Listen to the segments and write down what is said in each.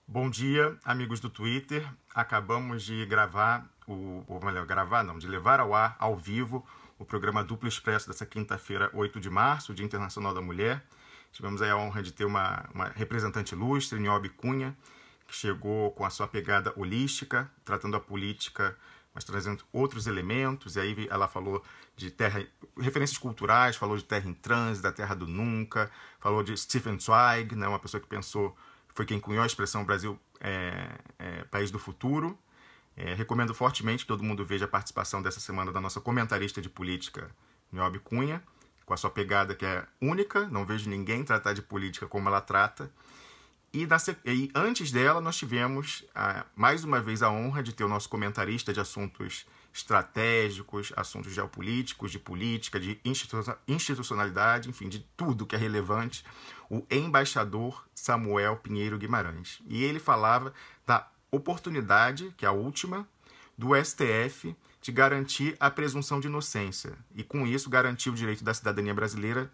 Bom dia, amigos do Twitter. Acabamos de gravar, de levar ao ar, ao vivo, o programa Duplo Expresso dessa quinta-feira, 8 de março, Dia Internacional da Mulher. Tivemos aí a honra de ter uma representante ilustre, Niobe Cunha, que chegou com a sua pegada holística, tratando a política, mas trazendo outros elementos. E aí ela falou de terra, referências culturais, falou de terra em trânsito, da terra do nunca, falou de Stefan Zweig, né, uma pessoa que pensou, foi quem cunhou a expressão Brasil país do futuro. Recomendo fortemente que todo mundo veja a participação dessa semana da nossa comentarista de política, Niobe Cunha, com a sua pegada que é única. Não vejo ninguém tratar de política como ela trata. E antes dela, nós tivemos, mais uma vez, a honra de ter o nosso comentarista de assuntos estratégicos, assuntos geopolíticos, de política, de institucionalidade, enfim, de tudo que é relevante, o embaixador Samuel Pinheiro Guimarães. E ele falava da oportunidade, que é a última, do STF de garantir a presunção de inocência e, com isso, garantir o direito da cidadania brasileira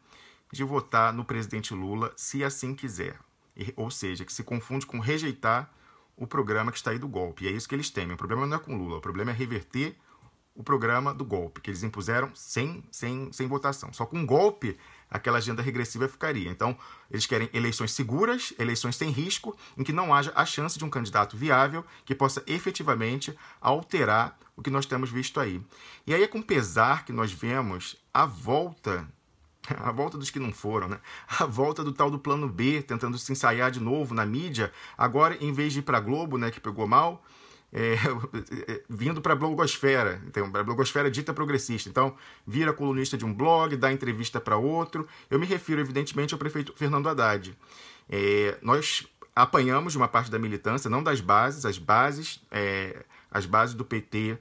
de votar no presidente Lula, se assim quiser. Ou seja, que se confunde com rejeitar o programa que está aí do golpe. E é isso que eles temem. O problema não é com Lula, o problema é reverter o programa do golpe, que eles impuseram sem votação. Só com um golpe, aquela agenda regressiva ficaria. Então, eles querem eleições seguras, eleições sem risco, em que não haja a chance de um candidato viável que possa efetivamente alterar o que nós temos visto aí. E aí é com pesar que nós vemos a volta dos que não foram, né? A volta do tal do plano B, tentando se ensaiar de novo na mídia, agora em vez de ir para a Globo, né, que pegou mal, vindo para a blogosfera, então, a blogosfera dita progressista. Então, vira colunista de um blog, dá entrevista para outro. Eu me refiro, evidentemente, ao prefeito Fernando Haddad. Nós apanhamos de uma parte da militância, não das bases, as bases do PT,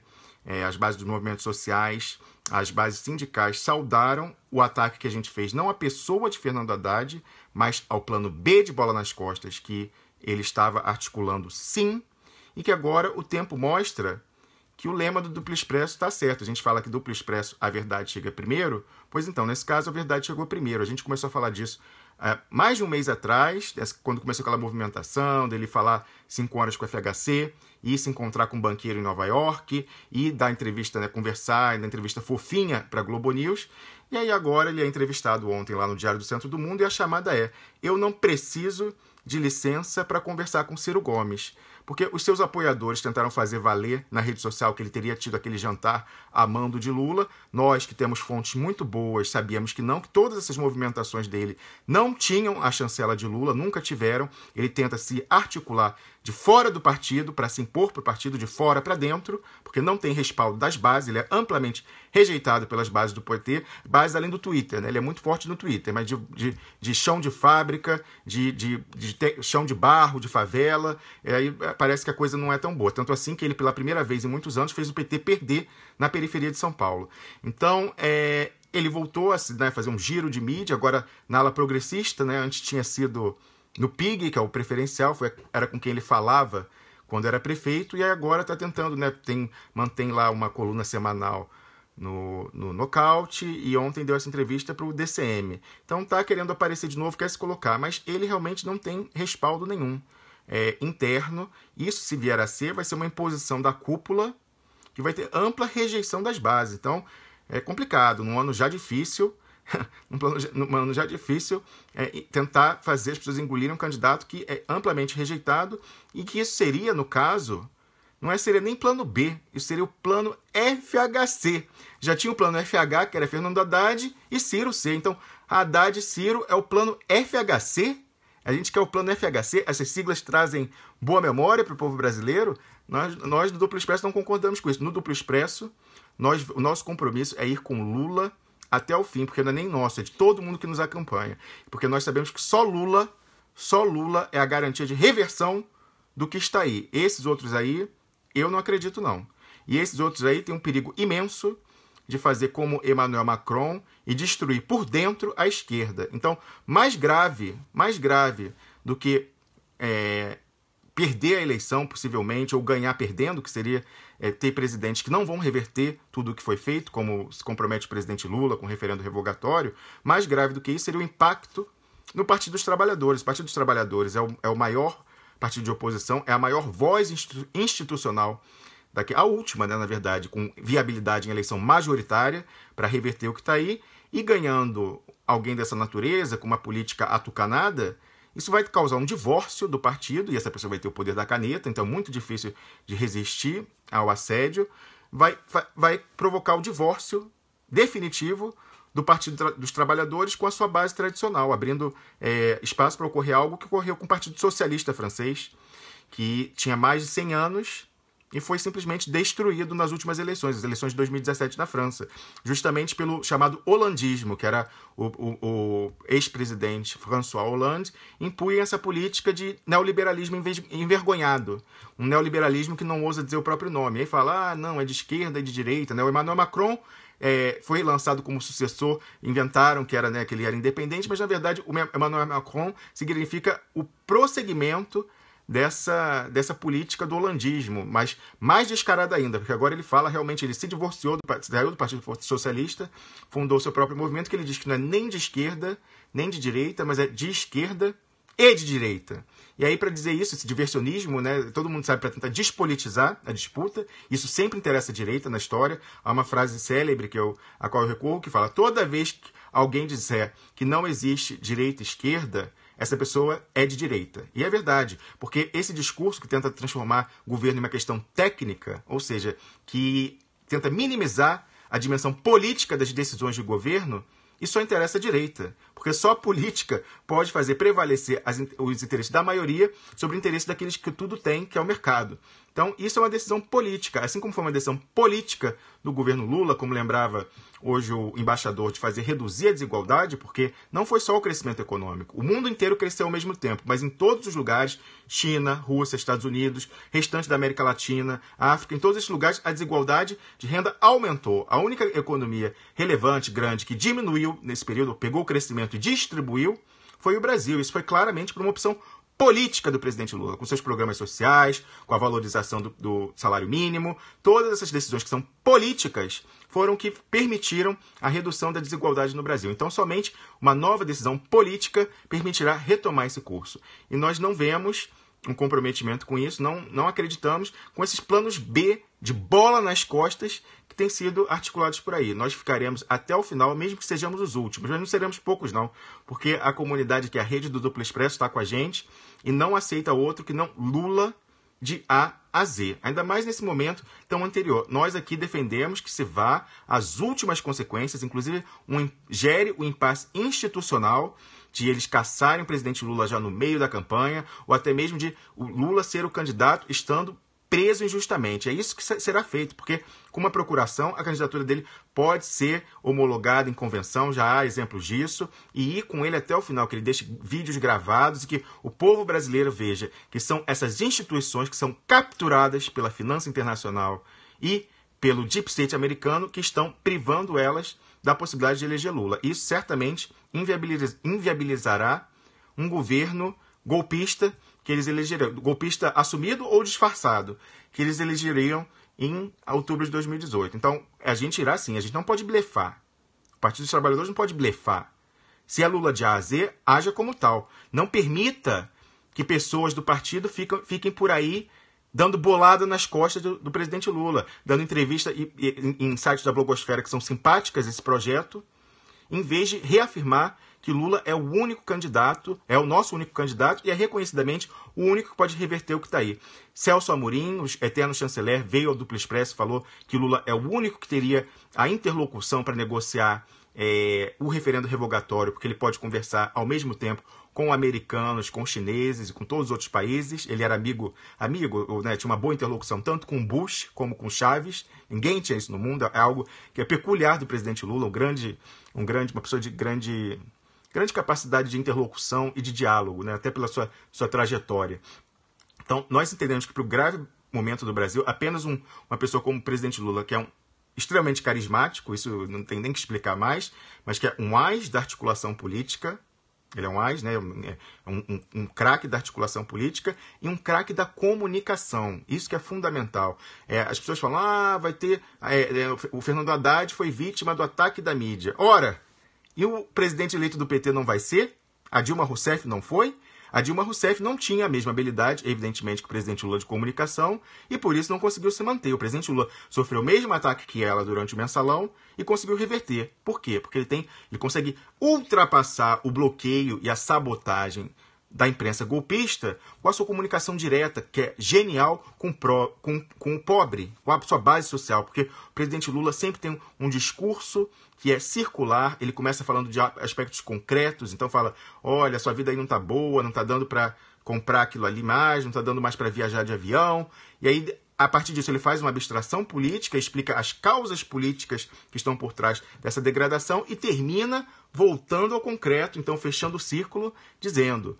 as bases dos movimentos sociais, as bases sindicais saudaram o ataque que a gente fez, não à pessoa de Fernando Haddad, mas ao plano B de bola nas costas, que ele estava articulando sim, e que agora o tempo mostra que o lema do Duplo Expresso está certo. A gente fala que Duplo Expresso, a verdade chega primeiro, pois então, nesse caso, a verdade chegou primeiro. A gente começou a falar disso mais de um mês atrás, quando começou aquela movimentação dele falar 5 horas com o FHC, e se encontrar com um banqueiro em Nova York, e dar entrevista, né, conversar, dar entrevista fofinha para a Globo News. E aí agora ele é entrevistado ontem lá no Diário do Centro do Mundo, e a chamada é: eu não preciso de licença para conversar com Ciro Gomes. Porque os seus apoiadores tentaram fazer valer na rede social que ele teria tido aquele jantar a mando de Lula. Nós, que temos fontes muito boas, sabíamos que não, que todas essas movimentações dele não tinham a chancela de Lula, nunca tiveram. Ele tenta se articular de fora do partido, para se impor para o partido de fora para dentro, porque não tem respaldo das bases, ele é amplamente rejeitado pelas bases do PT, bases além do Twitter, né? Ele é muito forte no Twitter, mas de chão de fábrica, de chão de barro, de favela, aí parece que a coisa não é tão boa. Tanto assim que ele, pela primeira vez em muitos anos, fez o PT perder na periferia de São Paulo. Então, ele voltou a fazer um giro de mídia, agora na ala progressista, né? Antes tinha sido no PIG, que é o preferencial, era com quem ele falava quando era prefeito, e agora está tentando, né? Mantém lá uma coluna semanal no Nocaute, e ontem deu essa entrevista para o DCM. Então está querendo aparecer de novo, quer se colocar, mas ele realmente não tem respaldo nenhum interno. Isso, se vier a ser, vai ser uma imposição da cúpula que vai ter ampla rejeição das bases. Então é complicado, num ano já difícil, num ano já difícil, tentar fazer as pessoas engolirem um candidato que é amplamente rejeitado, e que isso seria, no caso, seria nem plano B, isso seria o plano FHC. Já tinha o plano FH, que era Fernando Haddad, e Ciro C. Então, Haddad e Ciro é o plano FHC. A gente quer o plano FHC, essas siglas trazem boa memória para o povo brasileiro. Nós do Duplo Expresso não concordamos com isso. No Duplo Expresso, o nosso compromisso é ir com Lula até o fim, porque não é nem nosso, é de todo mundo que nos acompanha. Porque nós sabemos que só Lula é a garantia de reversão do que está aí. Esses outros aí, eu não acredito não. E esses outros aí têm um perigo imenso de fazer como Emmanuel Macron e destruir por dentro a esquerda. Então, mais grave do que perder a eleição, possivelmente, ou ganhar perdendo, que seria ter presidentes que não vão reverter tudo o que foi feito, como se compromete o presidente Lula com o referendo revogatório. Mais grave do que isso seria o impacto no Partido dos Trabalhadores. O Partido dos Trabalhadores é o maior partido de oposição, é a maior voz institucional, a última, né, na verdade, com viabilidade em eleição majoritária para reverter o que está aí, e ganhando alguém dessa natureza, com uma política atucanada, isso vai causar um divórcio do partido, e essa pessoa vai ter o poder da caneta, então é muito difícil de resistir ao assédio, vai provocar o divórcio definitivo do Partido dos Trabalhadores com a sua base tradicional, abrindo espaço para ocorrer algo que ocorreu com o Partido Socialista francês, que tinha mais de 100 anos e foi simplesmente destruído nas últimas eleições, as eleições de 2017 na França, justamente pelo chamado holandismo, que era o ex-presidente François Hollande, impunha essa política de neoliberalismo envergonhado, um neoliberalismo que não ousa dizer o próprio nome. Aí fala, não, é de esquerda e de direita, né? O Emmanuel Macron foi lançado como sucessor, inventaram que ele era independente, mas na verdade o Emmanuel Macron significa o prosseguimento dessa política do holandismo, mas mais descarada ainda, porque agora ele fala realmente, ele se divorciou, saiu do Partido Socialista, fundou seu próprio movimento, que ele diz que não é nem de esquerda, nem de direita, mas é de esquerda e de direita. E aí, para dizer isso, esse diversionismo, né, todo mundo sabe, para tentar despolitizar a disputa, isso sempre interessa a direita na história. Há uma frase célebre a qual eu recorro, que fala, toda vez que alguém disser que não existe direita e esquerda, essa pessoa é de direita. E é verdade, porque esse discurso que tenta transformar o governo em uma questão técnica, ou seja, que tenta minimizar a dimensão política das decisões de governo, isso só interessa à direita, porque só a política pode fazer prevalecer os interesses da maioria sobre o interesse daqueles que tudo têm, que é o mercado. Então, isso é uma decisão política, assim como foi uma decisão política do governo Lula, como lembrava hoje o embaixador, de fazer reduzir a desigualdade, porque não foi só o crescimento econômico. O mundo inteiro cresceu ao mesmo tempo, mas em todos os lugares, China, Rússia, Estados Unidos, restante da América Latina, África, em todos esses lugares, a desigualdade de renda aumentou. A única economia relevante, grande, que diminuiu nesse período, pegou o crescimento e distribuiu, foi o Brasil. Isso foi claramente por uma opção política do presidente Lula, com seus programas sociais, com a valorização do salário mínimo. Todas essas decisões que são políticas foram que permitiram a redução da desigualdade no Brasil. Então, somente uma nova decisão política permitirá retomar esse curso. E nós não vemos um comprometimento com isso, não acreditamos com esses planos B de bola nas costas que têm sido articulados por aí. Nós ficaremos até o final, mesmo que sejamos os últimos, mas não seremos poucos não, porque a comunidade, que é a rede do Duplo Expresso, está com a gente e não aceita outro que não Lula de A a Z. Ainda mais nesse momento tão anterior. Nós aqui defendemos que se vá às últimas consequências, inclusive gere o impasse institucional de eles caçarem o presidente Lula já no meio da campanha, ou até mesmo de o Lula ser o candidato estando preso injustamente. É isso que será feito, porque com uma procuração, a candidatura dele pode ser homologada em convenção, já há exemplos disso, e ir com ele até o final, que ele deixe vídeos gravados e que o povo brasileiro veja que são essas instituições que são capturadas pela finança internacional e pelo Deep State americano que estão privando elas da possibilidade de eleger Lula. Isso certamente inviabilizará um governo golpista que eles elegeriam, golpista assumido ou disfarçado, que eles elegeriam em outubro de 2018. Então, a gente irá sim, a gente não pode blefar. O Partido dos Trabalhadores não pode blefar. Se é Lula de A a Z, haja como tal. Não permita que pessoas do partido fiquem por aí dando bolada nas costas do presidente Lula, dando entrevista em sites da blogosfera que são simpáticas a esse projeto, em vez de reafirmar que Lula é o único candidato, é o nosso único candidato e é reconhecidamente o único que pode reverter o que está aí. Celso Amorim, o eterno chanceler, veio ao Duplo Expresso e falou que Lula é o único que teria a interlocução para negociar o referendo revogatório, porque ele pode conversar ao mesmo tempo com americanos, com chineses e com todos os outros países. Ele era amigo, né, tinha uma boa interlocução tanto com Bush como com Chaves. Ninguém tinha isso no mundo. É algo que é peculiar do presidente Lula, uma pessoa de grande capacidade de interlocução e de diálogo, né, até pela sua trajetória. Então, nós entendemos que para o grave momento do Brasil, apenas uma pessoa como o presidente Lula, que é extremamente carismático, isso não tem nem que explicar mais, mas que é um ás da articulação política. Ele é um ás, né? Um craque da articulação política e um craque da comunicação. Isso que é fundamental. As pessoas falam, vai ter... o Fernando Haddad foi vítima do ataque da mídia. Ora, e o presidente eleito do PT não vai ser? A Dilma Rousseff não foi? A Dilma Rousseff não tinha a mesma habilidade, evidentemente, que o presidente Lula de comunicação, e por isso não conseguiu se manter. O presidente Lula sofreu o mesmo ataque que ela durante o mensalão e conseguiu reverter. Por quê? Porque ele consegue ultrapassar o bloqueio e a sabotagem da imprensa golpista com a sua comunicação direta, que é genial com o pobre, com a sua base social, porque o presidente Lula sempre tem um discurso que é circular, ele começa falando de aspectos concretos, então fala, olha, sua vida aí não está boa, não está dando para comprar aquilo ali mais, não está dando mais para viajar de avião, e aí, a partir disso, ele faz uma abstração política, explica as causas políticas que estão por trás dessa degradação e termina voltando ao concreto, então fechando o círculo, dizendo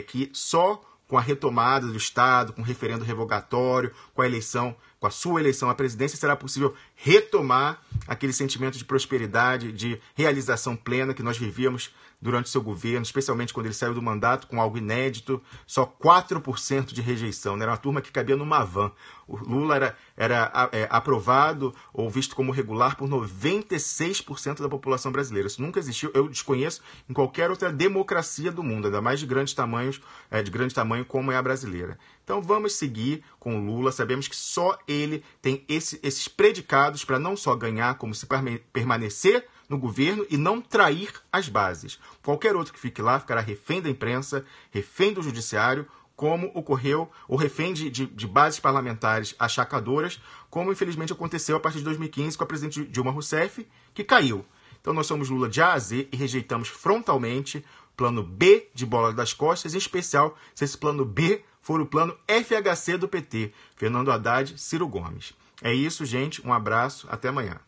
que só com a retomada do Estado, com o referendo revogatório, com a sua eleição à presidência, será possível retomar aquele sentimento de prosperidade, de realização plena que nós vivíamos durante o seu governo, especialmente quando ele saiu do mandato com algo inédito, só 4% de rejeição, né? Era uma turma que cabia numa van. O Lula era aprovado ou visto como regular por 96% da população brasileira. Isso nunca existiu, eu desconheço em qualquer outra democracia do mundo, ainda mais de grande tamanho como é a brasileira. Então vamos seguir com o Lula, sabemos que só ele tem esses predicados para não só ganhar, como se permanecer no governo e não trair as bases. Qualquer outro que fique lá ficará refém da imprensa, refém do judiciário, como ocorreu, ou refém de bases parlamentares achacadoras, como infelizmente aconteceu a partir de 2015 com a presidente Dilma Rousseff, que caiu. Então nós somos Lula de A a Z e rejeitamos frontalmente plano B de bola das costas, em especial se esse plano B for o plano FHC do PT, Fernando Haddad, Ciro Gomes. É isso, gente. Um abraço. Até amanhã.